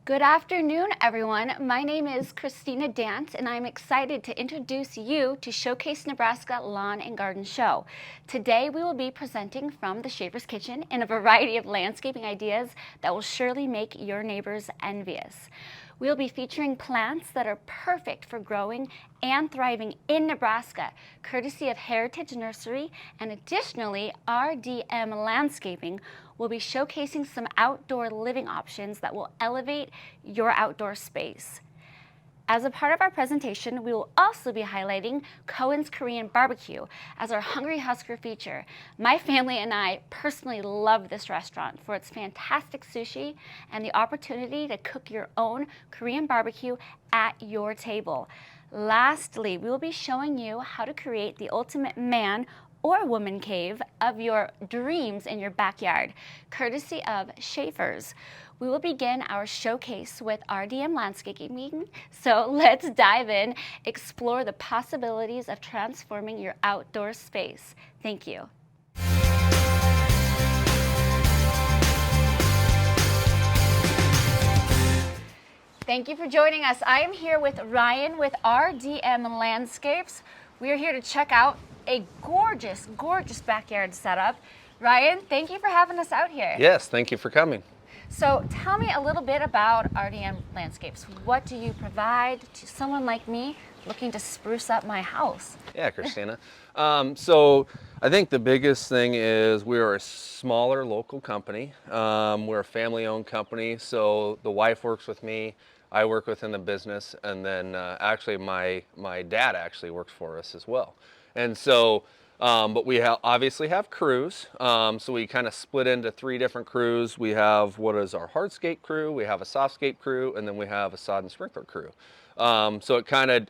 Good afternoon, everyone. My name is Christina Dant, and I'm excited to introduce you to Showcase Nebraska Lawn and Garden Show. Today, we will be presenting from the SCHAFERS kitchen in a variety of landscaping ideas that will surely make your neighbors envious. We'll be featuring plants that are perfect for growing and thriving in Nebraska, courtesy of Heritage Nursery, and additionally, RDM Landscaping will be showcasing some outdoor living options that will elevate your outdoor space. As a part of our presentation, we will also be highlighting Cohen's Korean Barbecue as our Hungry Husker feature. My family and I personally love this restaurant for its fantastic sushi and the opportunity to cook your own Korean barbecue at your table. Lastly, we will be showing you how to create the ultimate man or woman cave of your dreams in your backyard, courtesy of SCHAFERS. We will begin our showcase with RDM Landscaping, so let's dive in, explore the possibilities of transforming your outdoor space. Thank you. Thank you for joining us. I am here with Ryan with RDM Landscapes. We are here to check out a gorgeous, gorgeous backyard setup. Ryan, thank you for having us out here. Yes, thank you for coming. So tell me a little bit about RDM Landscapes. What do you provide to someone like me looking to spruce up my house? Yeah, Christina. So I think the biggest thing is we are a smaller local company. We're a family-owned company, so the wife works with me. I work within the business, and then actually my dad actually works for us as well. And so, but we obviously have crews, so we kind of split into 3 different crews. We have what is our hardscape crew, we have a softscape crew, and then we have a sod and sprinkler crew. So it kind of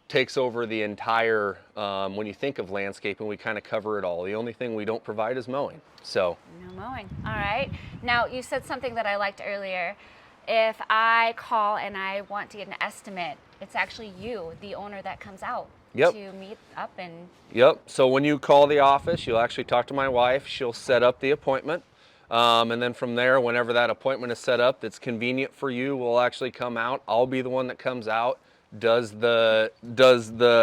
takes over the entire, when you think of landscaping, we kind of cover it all. The only thing we don't provide is mowing. So no mowing. All right. Now, you said something that I liked earlier. If I call and I want to get an estimate, it's actually you, the owner, that comes out. Yep. To meet up and... Yep. So when you call the office, you'll actually talk to my wife. She'll set up the appointment. And then from there, whenever that appointment is set up that's convenient for you, we'll actually come out. I'll be the one that comes out, does the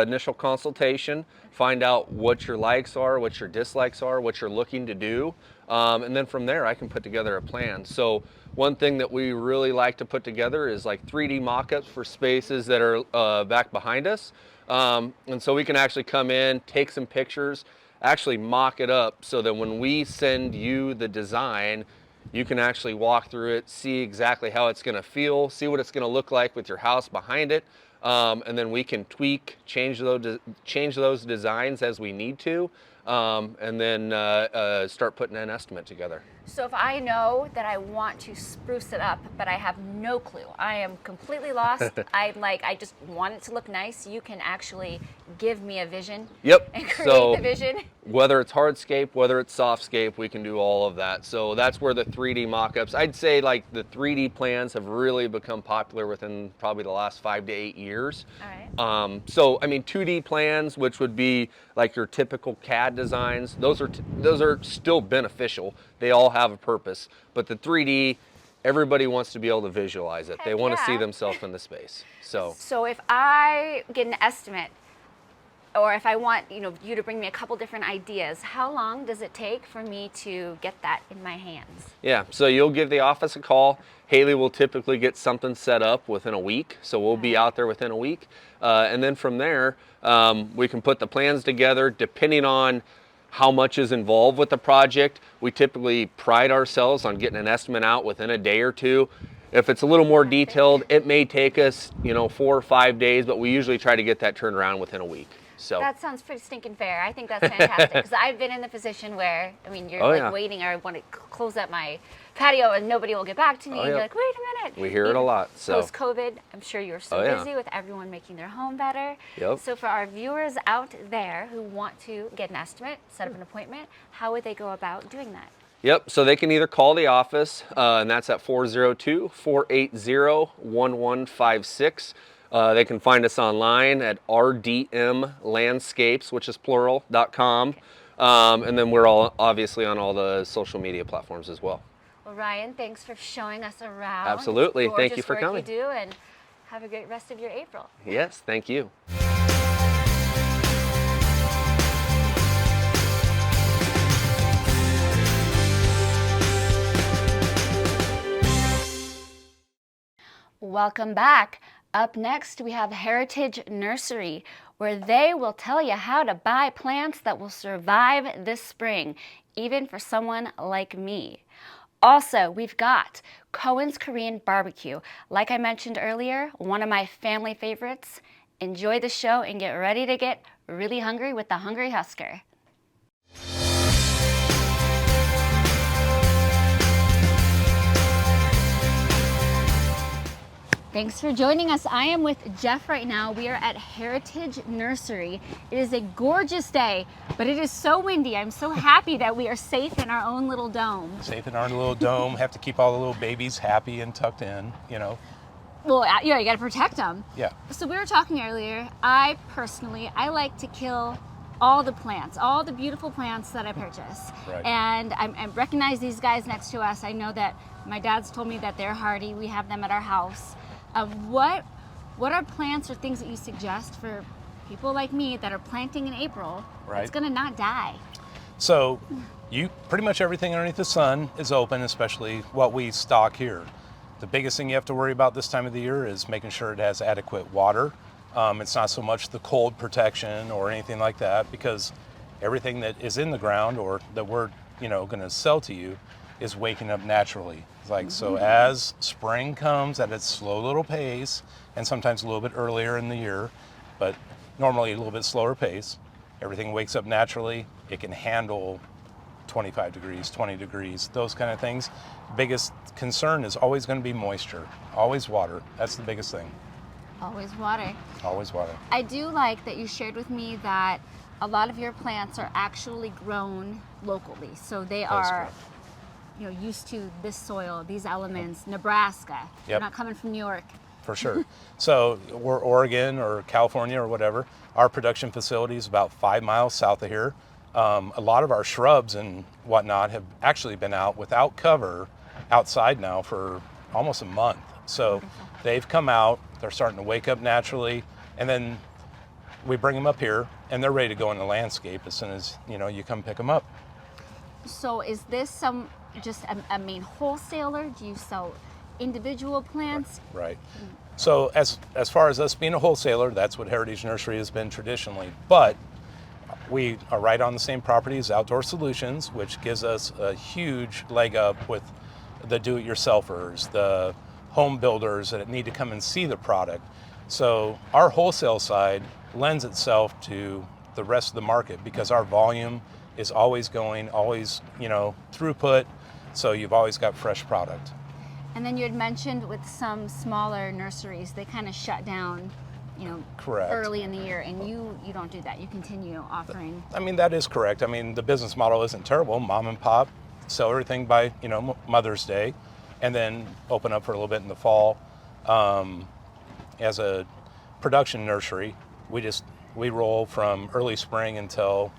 initial consultation, find out what your likes are, what your dislikes are, what you're looking to do. And then from there, I can put together a plan. So one thing that we really like to put together is like 3D mock-ups for spaces that are back behind us. And so we can actually come in, take some pictures, actually mock it up so that when we send you the design, you can actually walk through it, see exactly how it's going to feel, see what it's going to look like with your house behind it. And then we can tweak, change those designs as we need to, and then start putting an estimate together. So if I know that I want to spruce it up, but I have no clue, I am completely lost, I just want it to look nice, you can actually give me a vision. Yep. And create the vision. Whether it's hardscape, whether it's softscape, we can do all of that. So that's where the 3D mock-ups, I'd say like the 3D plans have really become popular within probably the last 5 to 8 years. All right. So I mean 2D plans, which would be like your typical CAD designs, those are still beneficial. They all have a purpose, but the 3D, everybody wants to be able to visualize it. They want to see themselves in the space. So if I get an estimate, or if I want you to bring me a couple different ideas, how long does it take for me to get that in my hands? Yeah, so you'll give the office a call. Haley will typically get something set up within a week, so we'll be out there within a week. And then from there, we can put the plans together depending on how much is involved with the project. We typically pride ourselves on getting an estimate out within a day or 2. If it's a little more detailed, it may take us 4 or 5 days, but we usually try to get that turned around within a week. So that sounds pretty stinking fair. I think that's fantastic, because I've been in the position where, you're waiting, or I want to close up my patio and nobody will get back to me. And you're like, wait a minute. We hear it a lot. So post-COVID, I'm sure you're so busy with everyone making their home better. Yep. So for our viewers out there who want to get an estimate, set up an appointment, how would they go about doing that? Yep, so they can either call the office, and that's at 402-480-1156. They can find us online at RDM Landscapes, which is plural.com. And then we're all obviously on all the social media platforms as well. Well, Well, Ryan, thanks for showing us around. Absolutely. It's Thank you gorgeous for work coming. You do, and have a great rest of your April. Yes, thank you. Welcome back. Up next, we have Heritage Nursery, where they will tell you how to buy plants that will survive this spring, even for someone like me. Also, we've got Cohen's Korean Barbecue. Like I mentioned earlier, one of my family favorites. Enjoy the show and get ready to get really hungry with the Hungry Husker. Thanks for joining us. I am with Jeff right now. We are at Heritage Nursery. It is a gorgeous day, but it is so windy. I'm so happy that we are safe in our own little dome. Safe in our little dome. Have to keep all the little babies happy and tucked in, you know. Well, yeah, you got to protect them. Yeah. So we were talking earlier. I like to kill all the plants, all the beautiful plants that I purchase. Right. And I recognize these guys next to us. I know that my dad's told me that they're hardy. We have them at our house. What are plants or things that you suggest for people like me that are planting in April that's going to not die? So pretty much everything underneath the sun is open, especially what we stock here. The biggest thing you have to worry about this time of the year is making sure it has adequate water. It's not so much the cold protection or anything like that, because everything that is in the ground or that we're going to sell to you is waking up naturally. So as spring comes at its slow little pace, and sometimes a little bit earlier in the year, but normally a little bit slower pace, everything wakes up naturally. It can handle 25 degrees, 20 degrees, those kind of things. Biggest concern is always going to be moisture, always water. That's the biggest thing. Always water. Always water. I do like that you shared with me that a lot of your plants are actually grown locally. So they are used to this soil, these elements, Nebraska. They're not coming from New York. For sure. So we're Oregon or California or whatever. Our production facility is about 5 miles south of here. A lot of our shrubs and whatnot have actually been out without cover outside now for almost a month. So they've come out, they're starting to wake up naturally, and then we bring them up here and they're ready to go in the landscape as soon as you come pick them up. So is this just a main wholesaler? Do you sell individual plants? Right. So as far as us being a wholesaler, that's what Heritage Nursery has been traditionally. But we are right on the same property as Outdoor Solutions, which gives us a huge leg up with the do-it-yourselfers, the home builders that need to come and see the product. So our wholesale side lends itself to the rest of the market because our volume is always going, always, throughput. So you've always got fresh product. And then you had mentioned with some smaller nurseries, they kind of shut down, Correct. early in the year, and you don't do that. You continue offering. I mean, that is correct. I mean, the business model isn't terrible. Mom and pop sell everything by, Mother's Day, and then open up for a little bit in the fall. As a production nursery, we roll from early spring until,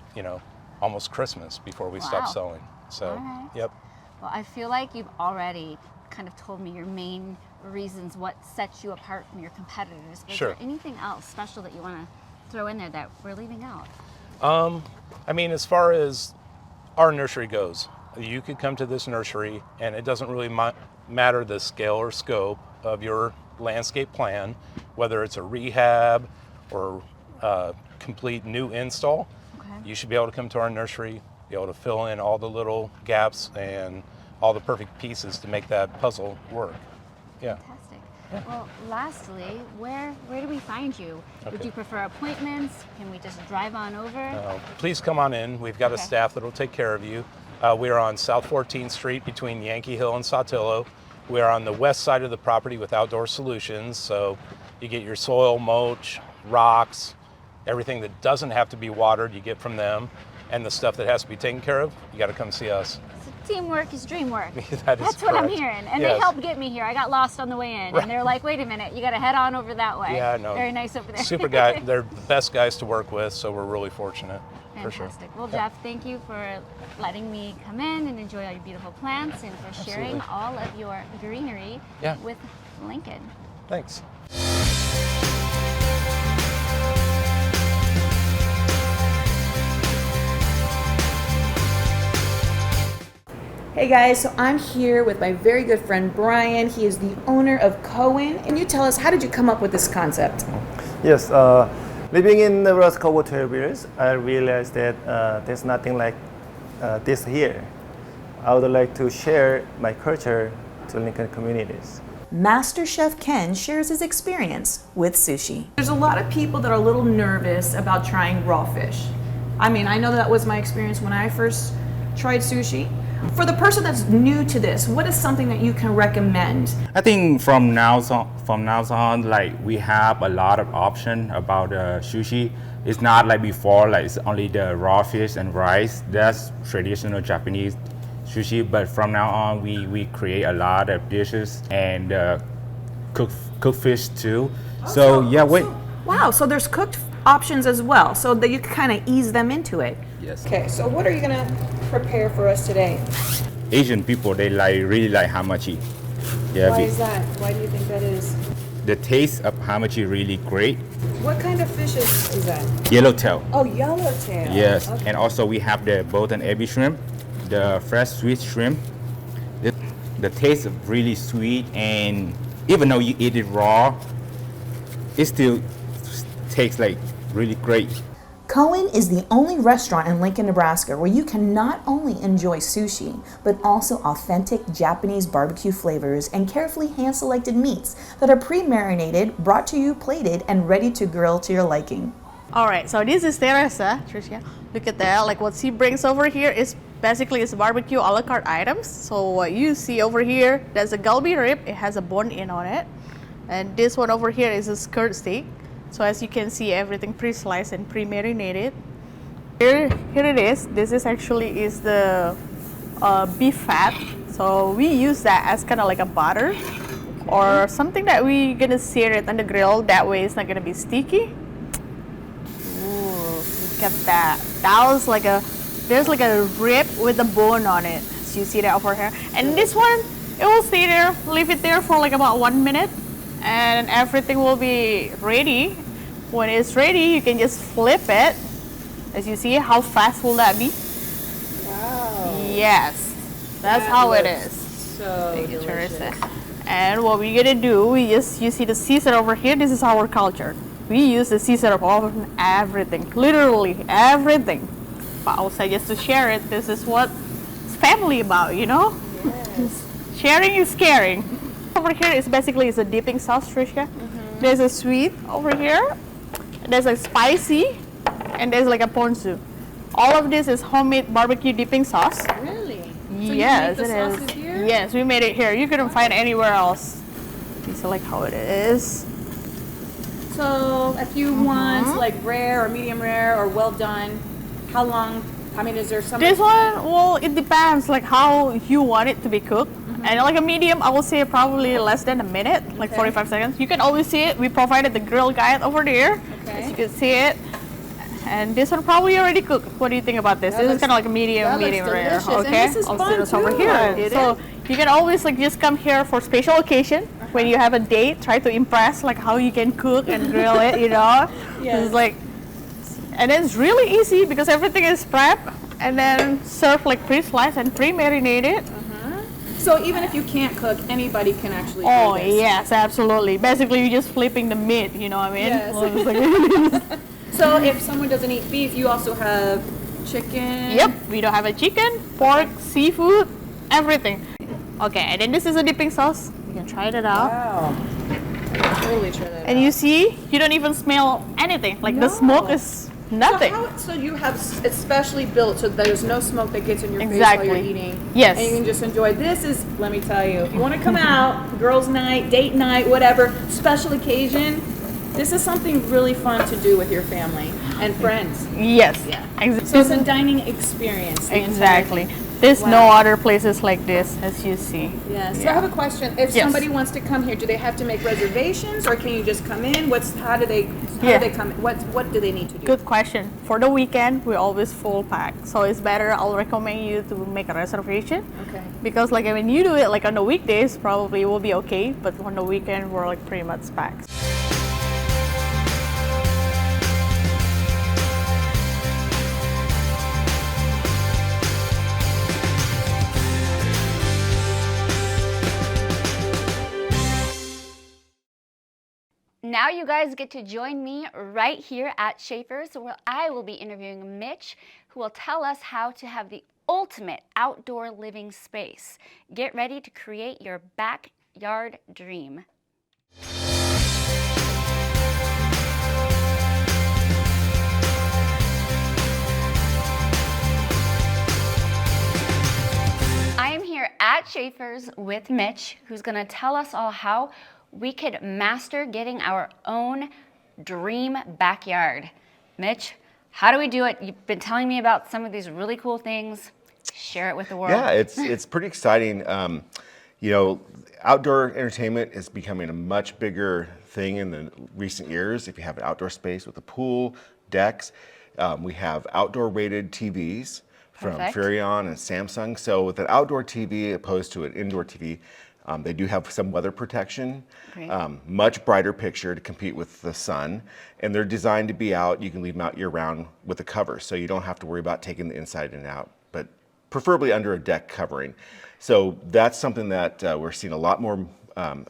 almost Christmas before we stop selling. So, all right. Yep. Well, I feel like you've already kind of told me your main reasons, what sets you apart from your competitors. Is Sure. there anything else special that you want to throw in there that we're leaving out? I mean, as far as our nursery goes, you could come to this nursery and it doesn't really matter the scale or scope of your landscape plan, whether it's a rehab or a complete new install. You should be able to come to our nursery, be able to fill in all the little gaps and all the perfect pieces to make that puzzle work. Yeah. Fantastic. Yeah. Well, lastly, where do we find you? Would you prefer appointments? Can we just drive on over? Please come on in. We've got a staff that will take care of you. We are on South 14th Street between Yankee Hill and Saltillo. We are on the west side of the property with Outdoor Solutions, so you get your soil, mulch, rocks, everything that doesn't have to be watered, you get from them, and the stuff that has to be taken care of, you got to come see us. So teamwork is dream work. That's what I'm hearing. And they helped get me here. I got lost on the way in, and they're like, wait a minute, you got to head on over that way. Yeah, I know. Very nice over there. Super guy. They're the best guys to work with, so we're really fortunate. For sure. Fantastic. Well, Jeff, thank you for letting me come in and enjoy all your beautiful plants and for sharing Absolutely. all of your greenery Yeah. with Lincoln. Thanks. Hey guys, so I'm here with my very good friend Brian. He is the owner of Cohen. And you tell us, how did you come up with this concept? Yes, living in Nebraska over 12 years, I realized that there's nothing like this here. I would like to share my culture to Lincoln communities. Master Chef Ken shares his experience with sushi. There's a lot of people that are a little nervous about trying raw fish. I mean, I know that was my experience when I first tried sushi. For the person that's new to this, what is something that you can recommend? I think from now on, like we have a lot of option about sushi. It's not like before, like it's only the raw fish and rice. That's traditional Japanese sushi. But from now on, we create a lot of dishes and cook fish too. So yeah, wait. Wow, so there's cooked options as well, so that you can kind of ease them into it. Yes. Okay, so what are you gonna prepare for us today? Asian people, they really like hamachi. Yeah, Why is that? Why do you think that is? the taste of hamachi really great. What kind of fish is that? Yellowtail. Oh, yellowtail. Yes, Okay. and also we have the boat and ebi shrimp, the fresh sweet shrimp. The taste is really sweet, and even though you eat it raw, it still tastes like really great. Cohen is the only restaurant in Lincoln, Nebraska where you can not only enjoy sushi, but also authentic Japanese barbecue flavors and carefully hand-selected meats that are pre-marinated, brought to you plated, and ready to grill to your liking. All right, so this is Teresa. Tricia, look at that. Like what she brings over here is basically it's barbecue a la carte items. So what you see over here, that's a galbi rib. It has a bone in on it. And this one over here is a skirt steak. So as you can see, everything pre-sliced and pre-marinated. Here it is. This is actually is the beef fat. So we use that as kind of like a butter or something that we gonna sear it on the grill. That way it's not gonna be sticky. Ooh, look at that. That was like there's like a rib with a bone on it. So you see that over here. And this one, it will stay there, leave it there for like about 1 minute. And everything will be ready. When it's ready, you can just flip it. As you see, how fast will that be? Wow. Yes, that's how it is. So Thank you, Teresa. And what we're gonna do, you see the Caesar over here. This is our culture. We use the Caesar on everything, literally everything. But also just to share it, this is what it's family about, you know? Yes. Sharing is caring. Over here is basically a dipping sauce, Tricia. There's a sweet over here. There's a spicy, and there's like a ponzu. All of this is homemade barbecue dipping sauce. Really? Yes, So you make the it sauces is. here? Yes, we made it here. You couldn't find it anywhere else. You see like how it is. So if you want like rare or medium rare or well done, how long? I mean, is there some? This one, well, it depends like how you want it to be cooked. And like a medium, I will say probably less than a minute, like Okay. 45 seconds. You can always see it. We provided the grill guide over there, Okay. as you can see it. And this one probably already cooked. What do you think about this? This is kind of like a medium rare. delicious. And Okay, this is I'll fun see this over too. here. So you can always like just come here for special occasion when you have a date. Try to impress like how you can cook and grill it. You know, Yes. it's like, and it's really easy because everything is prepped and then served like pre-sliced and pre-marinated. So even if you can't cook, anybody can actually Oh do this. yes, absolutely. Basically, you're just flipping the meat. You know what I mean? Yes. Well, it's like- So if someone doesn't eat beef, you also have chicken. Yep, we don't have a chicken, pork, seafood, everything. Okay, and then this is a dipping sauce. You can try it out. Wow. I can totally try that. And you see, you don't even smell anything. Like the smoke is nothing. So you have it's specially built so there's no smoke that gets in your face while Exactly. you're eating. Yes. And you can just enjoy. This is, let me tell you, if you want to come out, girls' night, date night, whatever, special occasion, this is something really fun to do with your family and friends. Yes. Yeah. Ex- So it's a dining experience. the entire Exactly. thing. There's Wow. no other places like this, as you see. Yeah. So I have a question. If Yes. somebody wants to come here, do they have to make reservations, or can you just come in? How do they come? What do they need to do? Good question. For the weekend, we always full pack. So it's better, I'll recommend you to make a reservation. Okay. Because like when you do it like on the weekdays, probably it will be okay. But on the weekend, we're like pretty much packed. Now you guys get to join me right here at SCHAFERS, where I will be interviewing Mitch, who will tell us how to have the ultimate outdoor living space. Get ready to create your backyard dream. I am here at SCHAFERS with Mitch, who's going to tell us all how we could master getting our own dream backyard. Mitch, how do we do it? You've been telling me about some of these really cool things. Share it with the world. Yeah, it's pretty exciting. You know, outdoor entertainment is becoming a much bigger thing in the recent years. If you have an outdoor space with a pool, decks, we have outdoor rated TVs from Perfect. Furrion and Samsung. So with an outdoor TV opposed to an indoor TV, they do have some weather protection, Great. much brighter picture to compete with the sun, and they're designed to be out. You can leave them out year round with a cover, so you don't have to worry about taking the inside and out, but preferably under a deck covering. So that's something that we're seeing a lot more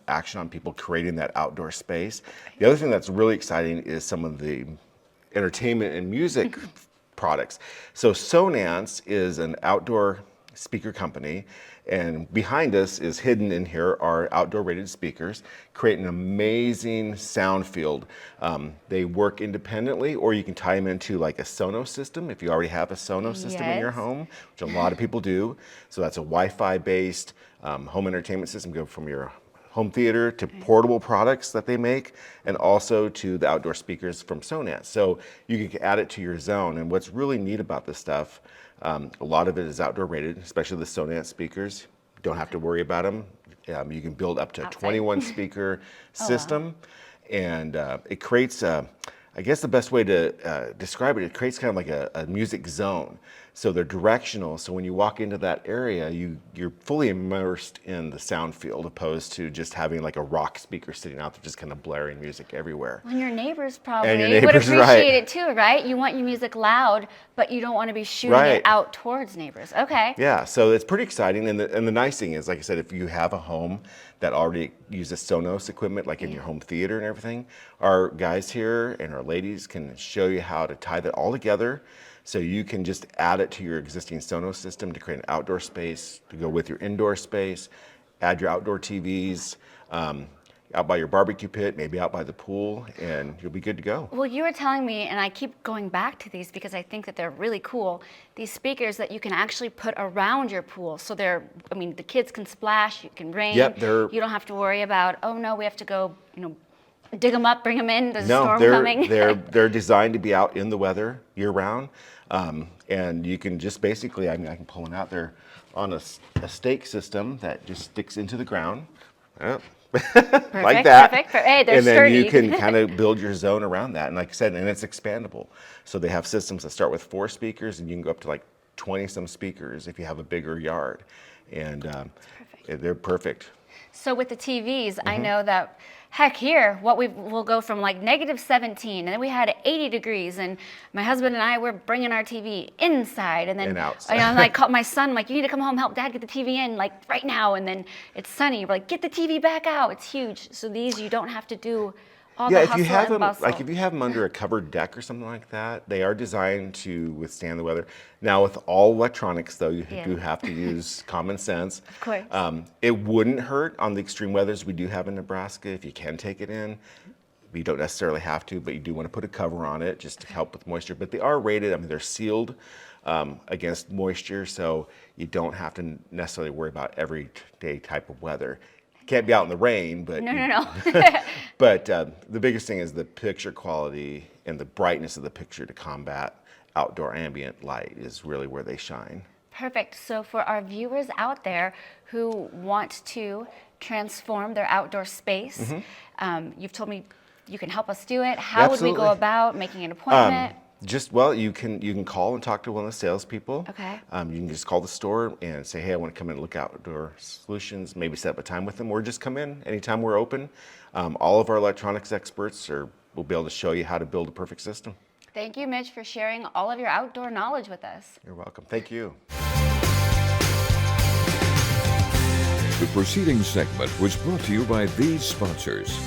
action on, people creating that outdoor space. The other thing that's really exciting is some of the entertainment and music products. So Sonance is an outdoor speaker company, and behind us is hidden in here are outdoor rated speakers, create an amazing sound field. They work independently, or you can tie them into like a Sonos system if you already have a Sonos system in your Yes. home, which a lot of people do. So that's a Wi-Fi based home entertainment system, go from your home theater to portable products that they make, and also to the outdoor speakers from Sonance. So you can add it to your zone. And what's really neat about this stuff, a lot of it is outdoor rated, especially the Sonance speakers. You don't have to worry about them. You can build up to a Outside. 21 speaker wow. system. And it creates, I guess the best way to describe it, it creates kind of like a music zone. So they're directional, so when you walk into that area, you're fully immersed in the sound field, opposed to just having like a rock speaker sitting out there just kind of blaring music everywhere. And your neighbors probably And your would neighbors, appreciate right. it too, right? You want your music loud, but you don't want to be shooting Right. it out towards neighbors. Okay. Yeah, so it's pretty exciting, and the nice thing is, like I said, if you have a home that already uses Sonos equipment, like in your home theater and everything, our guys here and our ladies can show you how to tie that all together. So you can just add it to your existing Sonos system to create an outdoor space to go with your indoor space, add your outdoor TVs, out by your barbecue pit, maybe out by the pool, and you'll be good to go. Well, you were telling me, and I keep going back to these because I think that they're really cool, these speakers that you can actually put around your pool. So they're, I mean, the kids can splash, you can rain. Yep, they're- You don't have to worry about, oh no, we have to go, dig them up, bring them in, there's a No, storm they're, coming. they're designed to be out in the weather year round. And you can just basically, I mean, I can pull them out there on a stake system that just sticks into the ground. Like that. Perfect. Hey, they're and then sturdy. you can kind of build your zone around that. And like I said, and it's expandable. So they have systems that start with 4 speakers, and you can go up to like 20 some speakers if you have a bigger yard. And they're perfect. So with the TVs, I Mm-hmm. know that, heck, here, we'll go from like -17, and then we had 80 degrees, and my husband and I were bringing our TV inside, and then And outside. I like called my son, like, you need to come home, help Dad get the TV in, like right now, and then it's sunny, we're like, get the TV back out, it's huge. So these, you don't have to do all Yeah, the if hustle you have and them, bustle. like if you have them under a covered deck or something like that, they are designed to withstand the weather. Now, with all electronics, though, you Yeah. do have to use common sense. Of course. It wouldn't hurt on the extreme weathers we do have in Nebraska if you can take it in. You don't necessarily have to, but you do want to put a cover on it just to help with moisture. But they are rated, I mean, they're sealed against moisture, so you don't have to necessarily worry about everyday type of weather. Can't be out in the rain, but No. but the biggest thing is the picture quality and the brightness of the picture to combat outdoor ambient light is really where they shine. Perfect. So for our viewers out there who want to transform their outdoor space, you've told me you can help us do it. How would we go Absolutely. about making an appointment? You can call and talk to one of the salespeople. Okay. You can just call the store and say, hey, I want to come in and look at outdoor solutions, maybe set up a time with them, or just come in anytime we're open. All of our electronics experts will be able to show you how to build a perfect system. Thank you, Mitch, for sharing all of your outdoor knowledge with us. You're welcome. Thank you. The preceding segment was brought to you by these sponsors: